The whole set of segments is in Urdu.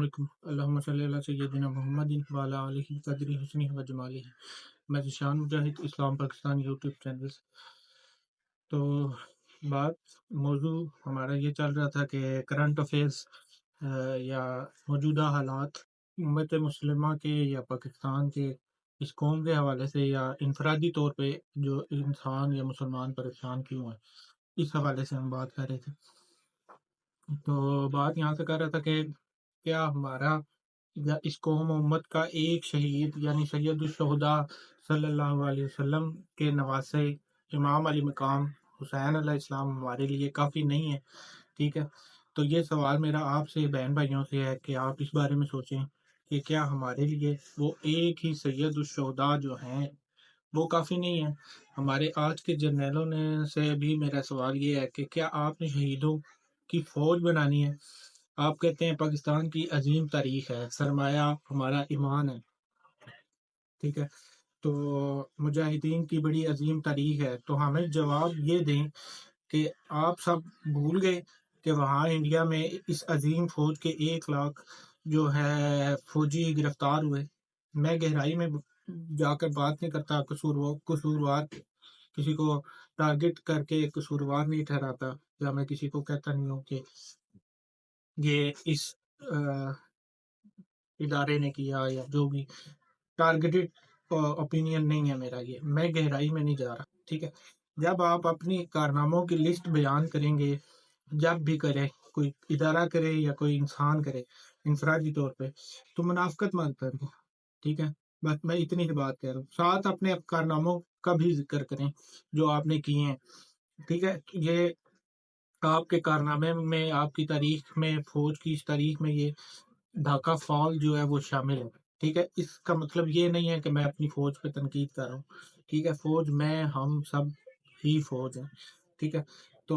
علیکم اللہم صلی اللہ سیدنا محمد وعلی آلہ قدر حسنہ و جمالہ۔ میں ذیشان مجاہد، اسلام پاکستان یوٹیوب چینل سے۔ تو موضوع ہمارا یہ چل رہا تھا کہ کرنٹ افیئرس یا موجودہ حالات امت مسلمہ کے یا پاکستان کے اس قوم کے حوالے سے یا انفرادی طور پہ جو انسان یا مسلمان پریشان کیوں ہیں، اس حوالے سے ہم بات کر رہے تھے۔ تو بات یہاں سے کر رہا تھا کہ کیا ہمارا یا اس قوم امت کا ایک شہید یعنی سید الشہداء صلی اللہ علیہ وسلم کے نواسے امام علی مقام حسین علیہ السلام ہمارے لیے کافی نہیں ہے؟ ٹھیک ہے، تو یہ سوال میرا آپ سے بہن بھائیوں سے ہے کہ آپ اس بارے میں سوچیں کہ کیا ہمارے لیے وہ ایک ہی سید الشہداء جو ہیں وہ کافی نہیں ہے؟ ہمارے آج کے جرنیلوں نے سے بھی میرا سوال یہ ہے کہ کیا آپ نے شہیدوں کی فوج بنانی ہے؟ آپ کہتے ہیں پاکستان کی عظیم تاریخ ہے، سرمایہ ہمارا ایمان ہے، ٹھیک ہے، تو مجاہدین کی بڑی عظیم تاریخ ہے، تو ہمیں جواب یہ دیں کہ آپ سب بھول گئے کہ وہاں انڈیا میں اس عظیم فوج کے 1 لاکھ جو ہے فوجی گرفتار ہوئے۔ میں گہرائی میں جا کر بات نہیں کرتا، قصوروار کسی کو ٹارگٹ کر کے قصوروار نہیں ٹھہراتا، یا میں کسی کو کہتا نہیں ہوں کہ یہ اس ادارے نے کیا یا جو بھی، ٹارگیٹڈ اوپینین نہیں ہے میرا، یہ میں گہرائی میں نہیں جا رہا، ٹھیک ہے۔ جب آپ اپنی کارناموں کی لسٹ بیان کریں گے، جب بھی کرے، کوئی ادارہ کرے یا کوئی انسان کرے انفرادی طور پہ، تو منافقت مت کریں، ٹھیک ہے، بس میں اتنی سی بات کہہ رہا ہوں، ساتھ اپنے کارناموں کا بھی ذکر کریں جو آپ نے کیے ہیں، ٹھیک ہے۔ یہ آپ کے کارنامے میں، آپ کی تاریخ میں، فوج کی اس تاریخ میں یہ ڈھاکہ فال جو ہے وہ شامل ہے، ٹھیک ہے۔ اس کا مطلب یہ نہیں ہے کہ میں اپنی فوج پہ تنقید کر رہا ہوں، ٹھیک ہے، فوج میں ہم سب ہی فوج ہیں، ٹھیک ہے۔ تو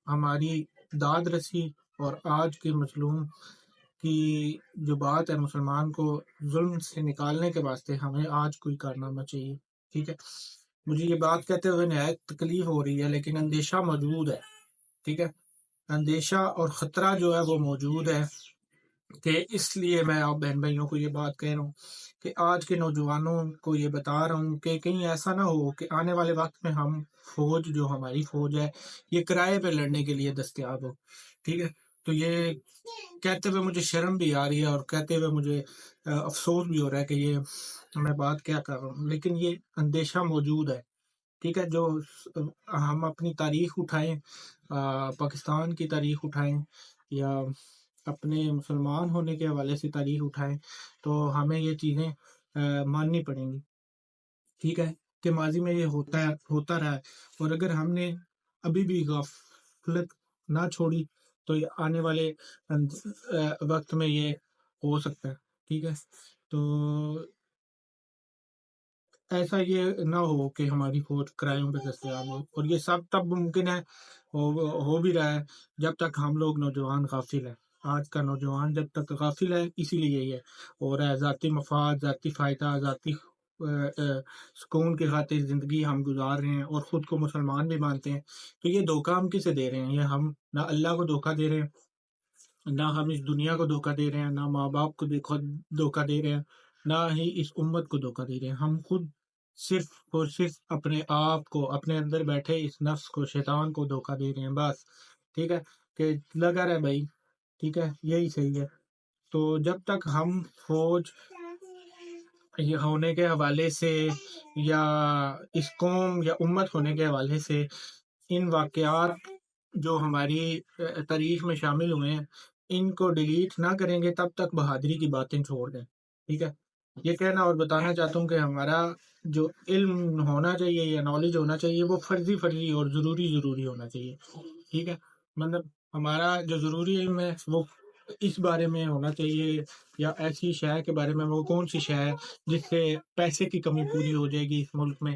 ہماری داد رسی اور آج کے مظلوم کی جو بات ہے، مسلمان کو ظلم سے نکالنے کے واسطے ہمیں آج کوئی کارنامہ چاہیے، ٹھیک ہے۔ مجھے یہ بات کہتے ہوئے نہایت تکلیف ہو رہی ہے، لیکن اندیشہ موجود ہے، ٹھیک ہے، اندیشہ اور خطرہ جو ہے وہ موجود ہے، کہ اس لیے میں آپ بہن بھائیوں کو یہ بات کہہ رہا ہوں کہ آج کے نوجوانوں کو یہ بتا رہا ہوں کہ کہیں ایسا نہ ہو کہ آنے والے وقت میں ہم فوج جو ہماری فوج ہے یہ کرائے پہ لڑنے کے لیے دستیاب ہو، ٹھیک ہے۔ تو یہ کہتے ہوئے مجھے شرم بھی آ رہی ہے اور کہتے ہوئے مجھے افسوس بھی ہو رہا ہے کہ یہ میں بات کیا کر رہا ہوں، لیکن یہ اندیشہ موجود ہے، ٹھیک ہے۔ جو ہم اپنی تاریخ اٹھائیں، پاکستان کی تاریخ اٹھائیں یا اپنے مسلمان ہونے کے حوالے سے تاریخ اٹھائیں، تو ہمیں یہ چیزیں ماننی پڑیں گی، ٹھیک ہے، کہ ماضی میں یہ ہوتا رہا ہے، اور اگر ہم نے ابھی بھی غفلت نہ چھوڑی تو یہ آنے والے وقت میں یہ ہو سکتا ہے، ٹھیک ہے۔ تو ایسا یہ نہ ہو کہ ہماری فوج کرائم پہ دستیاب ہو، اور یہ سب تب ممکن ہے، ہو بھی رہا ہے، جب تک ہم لوگ نوجوان غافل ہیں۔ آج کا نوجوان جب تک غافل ہے، اسی لیے یہ ہو رہا ہے، ذاتی مفاد، ذاتی فائدہ، ذاتی سکون کی خاطر زندگی ہم گزار رہے ہیں اور خود کو مسلمان بھی مانتے ہیں، تو یہ دھوکہ ہم کسے دے رہے ہیں؟ یہ ہم نہ اللہ کو دھوکہ دے رہے ہیں، نہ ہم اس دنیا کو دھوکہ دے رہے ہیں، نہ ماں باپ کو دھوکہ دے رہے ہیں، نہ ہی اس امت کو دھوکہ دے رہے ہیں، ہم خود صرف اور صرف اپنے آپ کو، اپنے اندر بیٹھے اس نفس کو، شیطان کو دھوکہ دے رہے ہیں، بس، ٹھیک ہے، کہ لگا رہے بھائی، ٹھیک ہے، یہی صحیح ہے۔ تو جب تک ہم فوج یہ ہونے کے حوالے سے یا اس قوم یا امت ہونے کے حوالے سے ان واقعات جو ہماری تاریخ میں شامل ہوئے ہیں ان کو ڈیلیٹ نہ کریں گے، تب تک بہادری کی باتیں چھوڑ دیں، ٹھیک ہے۔ یہ کہنا اور بتانا چاہتا ہوں کہ ہمارا جو علم ہونا چاہیے یا نالج ہونا چاہیے وہ فرضی اور ضروری ہونا چاہیے، ٹھیک ہے۔ مطلب ہمارا جو ضروری علم ہے وہ اس بارے میں ہونا چاہیے، یا ایسی شے کے بارے میں، وہ کون سی شے ہے جس سے پیسے کی کمی پوری ہو جائے گی اس ملک میں،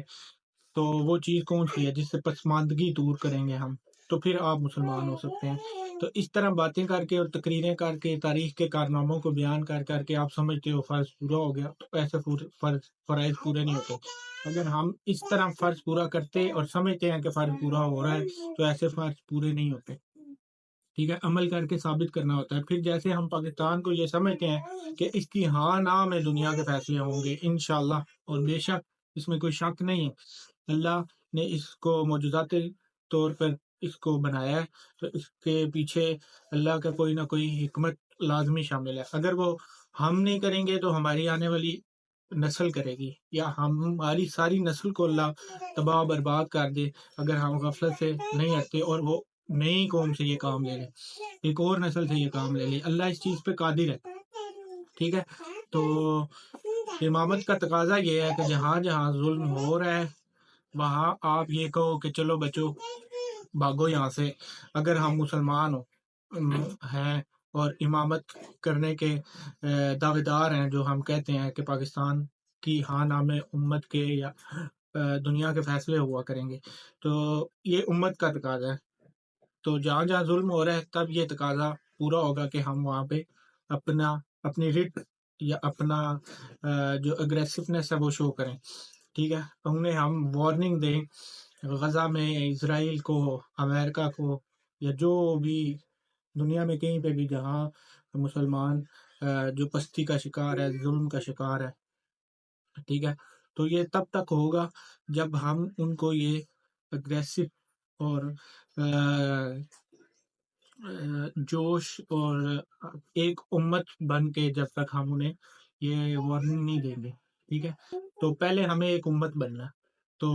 تو وہ چیز کون سی ہے جس سے پسماندگی دور کریں گے ہم، تو پھر آپ مسلمان ہو سکتے ہیں۔ تو اس طرح باتیں کر کے اور تقریریں کر کے، تاریخ کے کارناموں کو بیان کر کے آپ سمجھتے ہو فرض پورا ہو گیا، تو ایسے فرائض پورے نہیں ہوتے۔ اگر ہم اس طرح فرض پورا کرتے اور سمجھتے ہیں کہ فرض پورا ہو رہا ہے، تو ایسے فرض پورے نہیں ہوتے۔ ٹھیک ہے، عمل کر کے ثابت کرنا ہوتا ہے۔ پھر جیسے ہم پاکستان کو یہ سمجھتے ہیں کہ اس کی ہاں نہ میں دنیا کے فیصلے ہوں گے انشاءاللہ، اور بے شک اس میں کوئی شک نہیں ہے، اللہ نے اس کو معجزاتی طور پر اس کو بنایا ہے، تو اس کے پیچھے اللہ کا کوئی نہ کوئی حکمت لازمی شامل ہے۔ اگر وہ ہم نہیں کریں گے تو ہماری آنے والی نسل کرے گی، یا ہماری ساری نسل کو اللہ تباہ و برباد کر دے اگر ہم غفلت سے نہیں ہٹتے اور وہ نئی قوم سے یہ کام لے لیں، ایک اور نسل سے یہ کام لے لیں۔ اللہ اس چیز پہ قادر ہے، ٹھیک ہے۔ تو امامت کا تقاضا یہ ہے کہ جہاں جہاں ظلم ہو رہا ہے وہاں آپ یہ کہو کہ چلو بچو بھاگو یہاں سے۔ اگر ہم مسلمان ہیں اور امامت کرنے کے دعوے دار ہیں، جو ہم کہتے ہیں کہ پاکستان کی ہاں نام امت کے یا دنیا کے فیصلے ہوا کریں گے، تو یہ امت کا تقاضا ہے۔ تو جہاں جہاں ظلم ہو رہا ہے تب یہ تقاضا پورا ہوگا کہ ہم وہاں پہ اپنی رٹ یا اپنا جو اگریسونیس ہے وہ شو کریں، ٹھیک ہے۔ انہیں ہم وارننگ دیں غزہ میں، اسرائیل کو، امریکہ کو، یا جو بھی دنیا میں کہیں پہ بھی جہاں مسلمان جو پستی کا شکار ہے، ظلم کا شکار ہے، ٹھیک ہے۔ تو یہ تب تک ہوگا جب ہم ان کو یہ اگریسو اور جوش اور ایک امت بن کے جب تک ہم انہیں یہ وارننگ نہیں دیں گے، ٹھیک ہے۔ تو پہلے ہمیں ایک امت بننا ہے۔ تو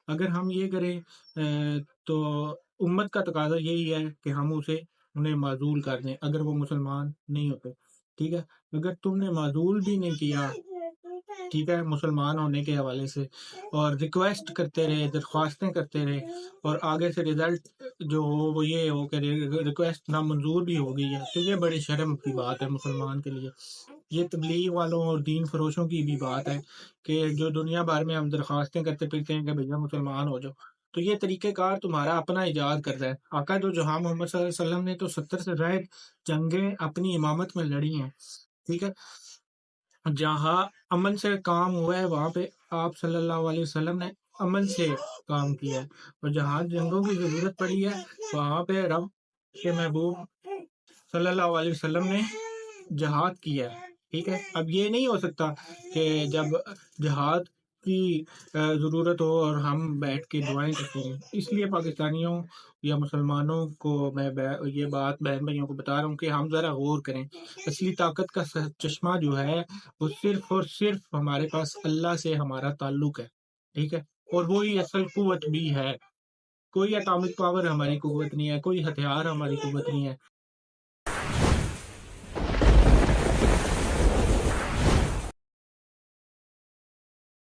اگر ہم یہ کریں تو امت کا تقاضا یہی ہے کہ ہم انہیں معزول کر دیں اگر وہ مسلمان نہیں ہوتے، ٹھیک ہے۔ اگر تم نے معزول بھی نہیں کیا، ٹھیک ہے، مسلمان ہونے کے حوالے سے، اور ریکویسٹ کرتے رہے، درخواستیں کرتے رہے، اور آگے سے رزلٹ جو ہو وہ یہ ہو کہ ریکویسٹ نامنظور بھی ہو گئی ہے، تو یہ بڑی شرم کی بات ہے مسلمان کے لیے۔ یہ تبلیغ والوں اور دین فروشوں کی بھی بات ہے کہ جو دنیا بھر میں ہم درخواستیں کرتے پھرتے ہیں کہ بھیا مسلمان ہو جاؤ، تو یہ طریقہ کار تمہارا اپنا ایجاد کرتا ہے۔ آقا جو جہاں محمد صلی اللہ علیہ وسلم نے تو 70 سے زائد جنگیں اپنی امامت میں لڑی ہیں، ٹھیک ہے۔ جہاں امن سے کام ہوا ہے وہاں پہ آپ صلی اللہ علیہ وسلم نے امن سے کام کیا ہے، اور جہاں جنگوں کی ضرورت پڑی ہے وہاں پہ رب کے محبوب صلی اللہ علیہ وسلم نے جہاد کیا ہے، ٹھیک ہے۔ اب یہ نہیں ہو سکتا کہ جب جہاد کی ضرورت ہو اور ہم بیٹھ کے دعائیں کرتے ہیں۔ اس لیے پاکستانیوں یا مسلمانوں کو میں یہ بات بہن بھائیوں کو بتا رہا ہوں کہ ہم ذرا غور کریں۔ اصلی طاقت کا چشمہ جو ہے وہ صرف اور صرف ہمارے پاس اللہ سے ہمارا تعلق ہے، ٹھیک ہے، اور وہی اصل قوت بھی ہے۔ کوئی اٹامک پاور ہماری قوت نہیں ہے، کوئی ہتھیار ہماری قوت نہیں ہے۔